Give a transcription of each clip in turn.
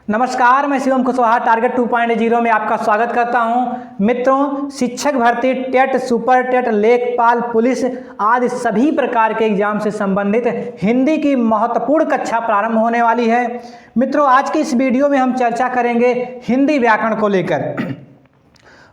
नमस्कार, मैं शिवम कुशवाहा टारगेट 2.0 में आपका स्वागत करता हूं। मित्रों, शिक्षक भर्ती, टेट, सुपर टेट, लेखपाल, पुलिस आदि सभी प्रकार के एग्जाम से संबंधित हिंदी की महत्वपूर्ण कक्षा प्रारंभ होने वाली है। मित्रों, आज की इस वीडियो में हम चर्चा करेंगे हिंदी व्याकरण को लेकर।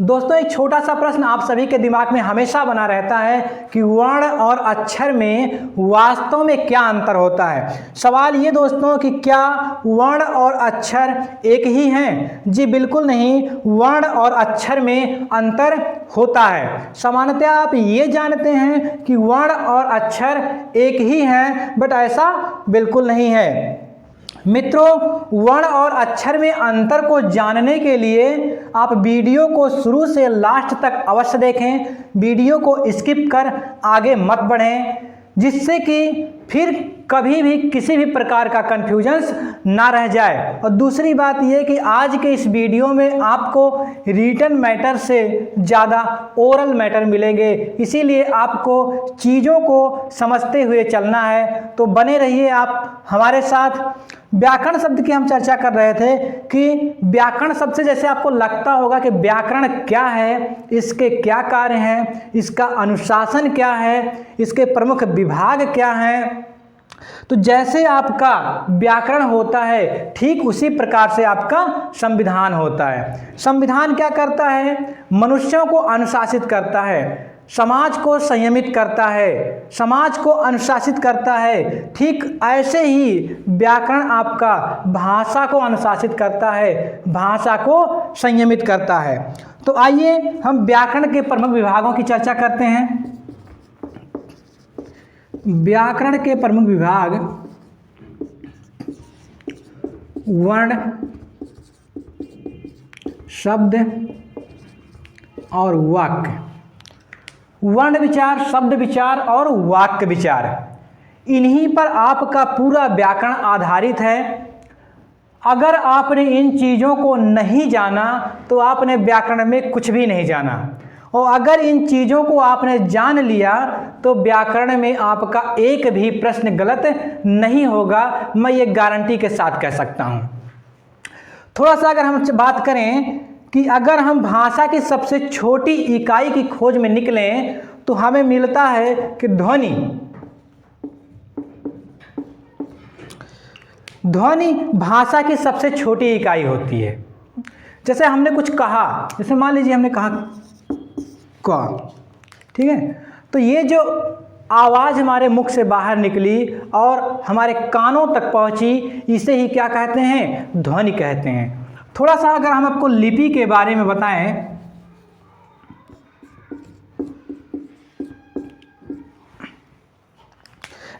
दोस्तों, एक छोटा सा प्रश्न आप सभी के दिमाग में हमेशा बना रहता है कि वर्ण और अक्षर में वास्तव में क्या अंतर होता है। सवाल ये दोस्तों कि क्या वर्ण और अक्षर एक ही हैं? जी बिल्कुल नहीं, वर्ण और अक्षर में अंतर होता है। सामान्यतः आप ये जानते हैं कि वर्ण और अक्षर एक ही हैं, बट ऐसा बिल्कुल नहीं है। मित्रों, वर्ण और अक्षर में अंतर को जानने के लिए आप वीडियो को शुरू से लास्ट तक अवश्य देखें। वीडियो को स्किप कर आगे मत बढ़ें, जिससे कि फिर कभी भी किसी भी प्रकार का कन्फ्यूजन्स ना रह जाए। और दूसरी बात यह कि आज के इस वीडियो में आपको रिटन मैटर से ज़्यादा ओरल मैटर मिलेंगे, इसीलिए आपको चीज़ों को समझते हुए चलना है। तो बने रहिए आप हमारे साथ। व्याकरण शब्द की हम चर्चा कर रहे थे कि व्याकरण शब्द से जैसे आपको लगता होगा कि व्याकरण क्या है, इसके क्या कार्य हैं, इसका अनुशासन क्या है, इसके प्रमुख विभाग क्या हैं। तो जैसे आपका व्याकरण होता है, ठीक उसी प्रकार से आपका संविधान होता है। संविधान क्या करता है? मनुष्यों को अनुशासित करता है, समाज को संयमित करता है, समाज को अनुशासित करता है। ठीक ऐसे ही व्याकरण आपका भाषा को अनुशासित करता है, भाषा को संयमित करता है। तो आइए हम व्याकरण के प्रमुख विभागों की चर्चा करते हैं। व्याकरण के प्रमुख विभाग वर्ण, शब्द और वाक्य। वर्ण विचार, शब्द विचार और वाक्य विचार, इन्हीं पर आपका पूरा व्याकरण आधारित है। अगर आपने इन चीज़ों को नहीं जाना तो आपने व्याकरण में कुछ भी नहीं जाना, और अगर इन चीज़ों को आपने जान लिया तो व्याकरण में आपका एक भी प्रश्न गलत नहीं होगा, मैं ये गारंटी के साथ कह सकता हूँ। थोड़ा सा अगर हम बात करें कि अगर हम भाषा की सबसे छोटी इकाई की खोज में निकलें तो हमें मिलता है कि ध्वनि। ध्वनि भाषा की सबसे छोटी इकाई होती है। जैसे हमने कुछ कहा, जैसे मान लीजिए हमने कहा क, ठीक है, तो ये जो आवाज़ हमारे मुख से बाहर निकली और हमारे कानों तक पहुंची, इसे ही क्या कहते हैं? ध्वनि कहते हैं। थोड़ा सा अगर हम आपको लिपि के बारे में बताएं,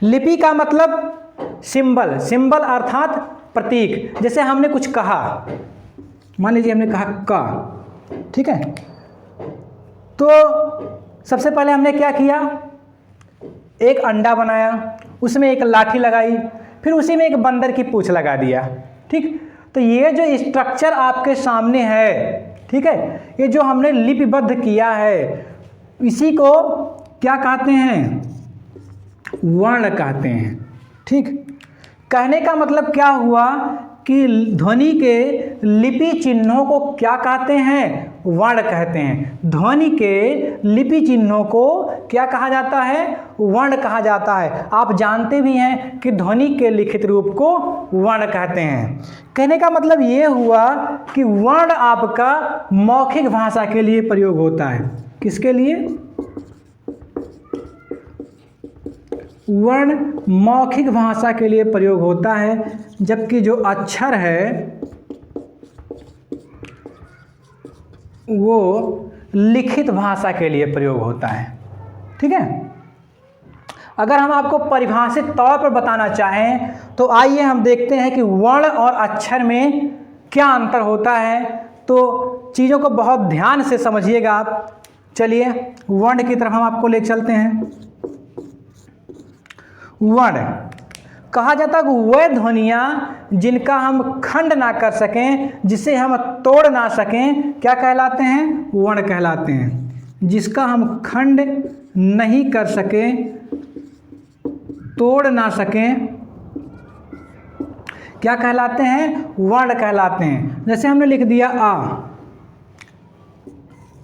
लिपि का मतलब सिंबल, सिंबल अर्थात प्रतीक। जैसे हमने कुछ कहा, मान लीजिए हमने कहा क, ठीक है, तो सबसे पहले हमने क्या किया? एक अंडा बनाया, उसमें एक लाठी लगाई, फिर उसी में एक बंदर की पूंछ लगा दिया। ठीक, तो ये जो स्ट्रक्चर आपके सामने है, ठीक है, ये जो हमने लिपिबद्ध किया है, इसी को क्या कहते हैं? वर्ण कहते हैं। ठीक, कहने का मतलब क्या हुआ कि ध्वनि के लिपि चिन्हों को क्या कहते हैं? वर्ण कहते हैं। ध्वनि के लिपि चिन्हों को क्या कहा जाता है? वर्ण कहा जाता है। आप जानते भी हैं कि ध्वनि के लिखित रूप को वर्ण कहते हैं। कहने का मतलब ये हुआ कि वर्ण आपका मौखिक भाषा के लिए प्रयोग होता है। किसके लिए? वर्ण मौखिक भाषा के लिए प्रयोग होता है, जबकि जो अक्षर है वो लिखित भाषा के लिए प्रयोग होता है। ठीक है, अगर हम आपको परिभाषित तौर पर बताना चाहें तो आइए हम देखते हैं कि वर्ण और अक्षर में क्या अंतर होता है। तो चीज़ों को बहुत ध्यान से समझिएगा आप। चलिए वर्ण की तरफ हम आपको ले चलते हैं। वर्ण कहा जाता है कि वह ध्वनियाँ जिनका हम खंड ना कर सकें, जिसे हम तोड़ ना सकें, क्या कहलाते हैं? वर्ण कहलाते हैं। जिसका हम खंड नहीं कर सकें, तोड़ ना सकें, क्या कहलाते हैं? वर्ण कहलाते हैं। जैसे हमने लिख दिया आ,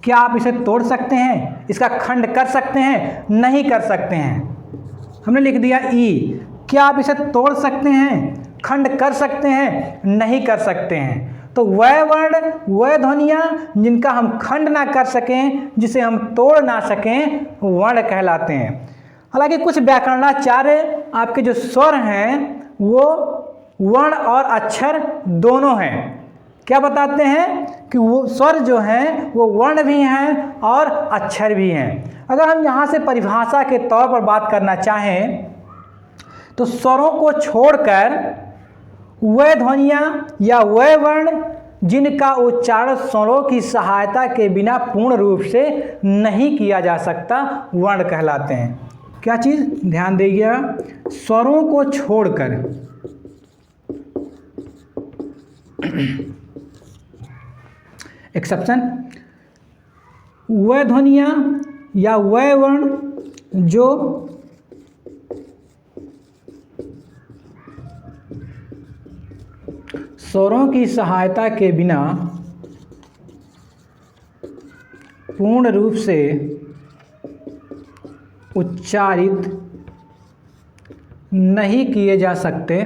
क्या आप इसे तोड़ सकते हैं? इसका खंड कर सकते हैं? नहीं कर सकते हैं। हमने लिख दिया ई, क्या आप इसे तोड़ सकते हैं? खंड कर सकते हैं? नहीं कर सकते हैं। तो वह वर्ण, वह ध्वनियाँ जिनका हम खंड ना कर सकें, जिसे हम तोड़ ना सकें, वर्ण कहलाते हैं। हालांकि कुछ व्याकरणाचार्य आपके जो स्वर हैं वो वर्ण और अक्षर दोनों हैं। क्या बताते हैं कि वो स्वर जो हैं वो वर्ण भी हैं और अक्षर भी हैं। अगर हम यहाँ से परिभाषा के तौर पर बात करना चाहें तो स्वरों को छोड़कर वह ध्वनियाँ या वह वर्ण जिनका उच्चारण स्वरों की सहायता के बिना पूर्ण रूप से नहीं किया जा सकता, वर्ण कहलाते हैं। क्या चीज़ ध्यान देइएगा, स्वरों को छोड़कर एक्सेप्शन, वह ध्वनियाँ या वह वर्ण जो स्वरों की सहायता के बिना पूर्ण रूप से उच्चारित नहीं किए जा सकते,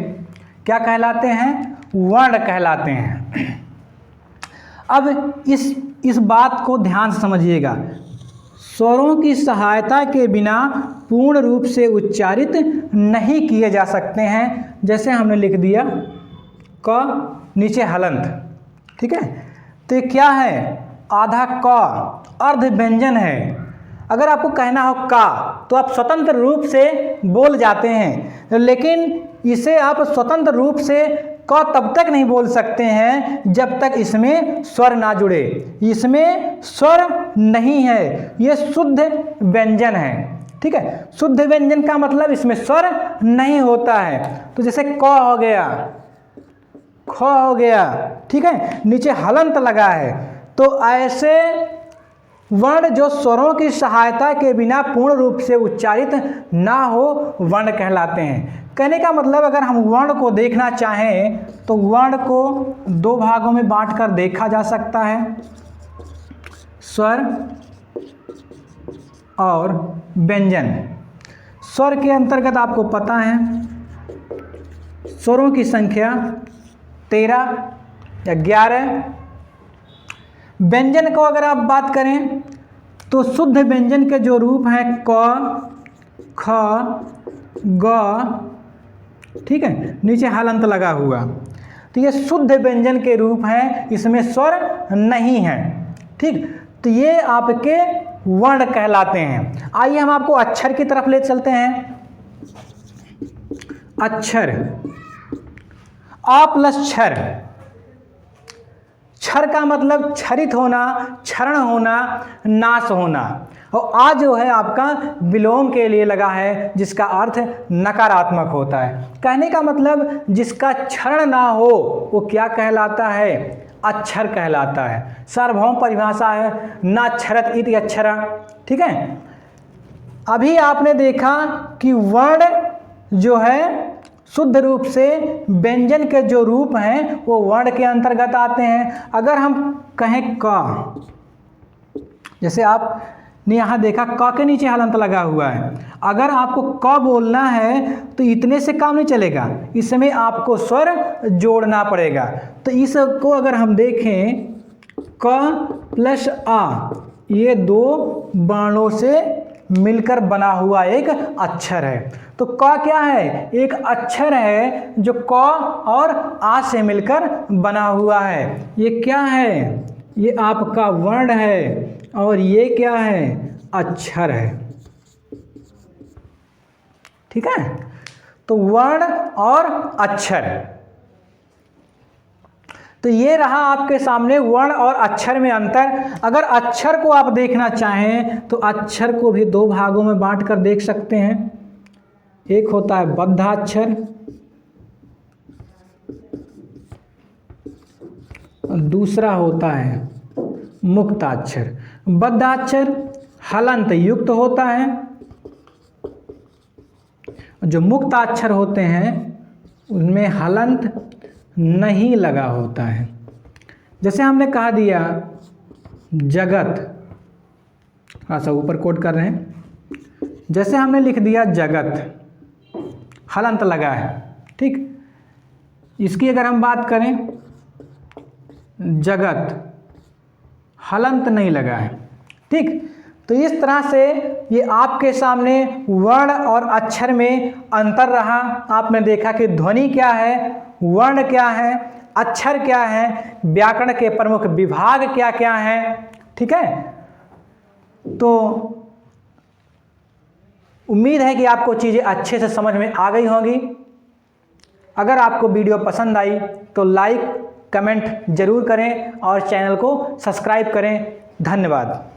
क्या कहलाते हैं? वर्ण कहलाते हैं। अब इस बात को ध्यान से समझिएगा, स्वरों की सहायता के बिना पूर्ण रूप से उच्चारित नहीं किए जा सकते हैं। जैसे हमने लिख दिया क नीचे हलंत, ठीक है, तो ये क्या है? आधा क अर्ध व्यंजन है। अगर आपको कहना हो का तो आप स्वतंत्र रूप से बोल जाते हैं, लेकिन इसे आप स्वतंत्र रूप से क तब तक नहीं बोल सकते हैं जब तक इसमें स्वर ना जुड़े। इसमें स्वर नहीं है, ये शुद्ध व्यंजन है, ठीक है। शुद्ध व्यंजन का मतलब इसमें स्वर नहीं होता है। तो जैसे क हो गया, ख हो गया, ठीक है, नीचे हलंत लगा है। तो ऐसे वर्ण जो स्वरों की सहायता के बिना पूर्ण रूप से उच्चारित ना हो, वर्ण कहलाते हैं। कहने का मतलब अगर हम वर्ण को देखना चाहें तो वर्ण को दो भागों में बांटकर देखा जा सकता है, स्वर और व्यंजन। स्वर के अंतर्गत आपको पता है स्वरों की संख्या 13 या 11। व्यंजन को अगर आप बात करें तो शुद्ध व्यंजन के जो रूप हैं क, ख, ग, ठीक है, नीचे हलंत लगा हुआ, तो ये शुद्ध व्यंजन के रूप हैं, इसमें स्वर नहीं है, ठीक। तो ये आपके वर्ण कहलाते हैं। आइए हम आपको अक्षर की तरफ ले चलते हैं। अक्षर, अ प्लस क्षर। क्षर का मतलब क्षरित होना, क्षरण होना, नाश होना, और आ जो है आपका विलोम के लिए लगा है, जिसका अर्थ नकारात्मक होता है। कहने का मतलब जिसका क्षरण ना हो वो क्या कहलाता है? अक्षर कहलाता है। सार्वभौम परिभाषा है, ना क्षरत इति अक्षरा, ठीक है। अभी आपने देखा कि वर्ण जो है शुद्ध रूप से व्यंजन के जो रूप हैं वो वर्ण के अंतर्गत आते हैं। अगर हम कहें क, जैसे आपने यहाँ देखा क के नीचे हलंत लगा हुआ है, अगर आपको क बोलना है तो इतने से काम नहीं चलेगा, इसमें आपको स्वर जोड़ना पड़ेगा। तो इसको अगर हम देखें क प्लस आ, ये दो बाणों से मिलकर बना हुआ एक अक्षर है। तो क क्या है? एक अक्षर है जो क और आ से मिलकर बना हुआ है। ये क्या है? ये आपका वर्ण है, और ये क्या है? अक्षर है, ठीक है। तो वर्ण और अक्षर, तो ये रहा आपके सामने वर्ण और अक्षर में अंतर। अगर अक्षर को आप देखना चाहें तो अक्षर को भी दो भागों में बांट कर देख सकते हैं। एक होता है बद्धाक्षर, दूसरा होता है मुक्ताक्षर। बद्धाक्षर हलंत युक्त होता है, जो मुक्ताक्षर होते हैं उनमें हलंत नहीं लगा होता है। जैसे हमने कहा दिया जगत, थोड़ा सा ऊपर कोट कर रहे हैं, जैसे हमने लिख दिया जगत, हलंत लगा है, ठीक। इसकी अगर हम बात करें जगत, हलंत नहीं लगा है, ठीक। तो इस तरह से ये आपके सामने वर्ण और अक्षर में अंतर रहा। आपने देखा कि ध्वनि क्या है, वर्ण क्या है, अक्षर क्या है, व्याकरण के प्रमुख विभाग क्या क्या हैं, ठीक है। तो उम्मीद है कि आपको चीज़ें अच्छे से समझ में आ गई होंगी। अगर आपको वीडियो पसंद आई तो लाइक कमेंट जरूर करें और चैनल को सब्सक्राइब करें। धन्यवाद।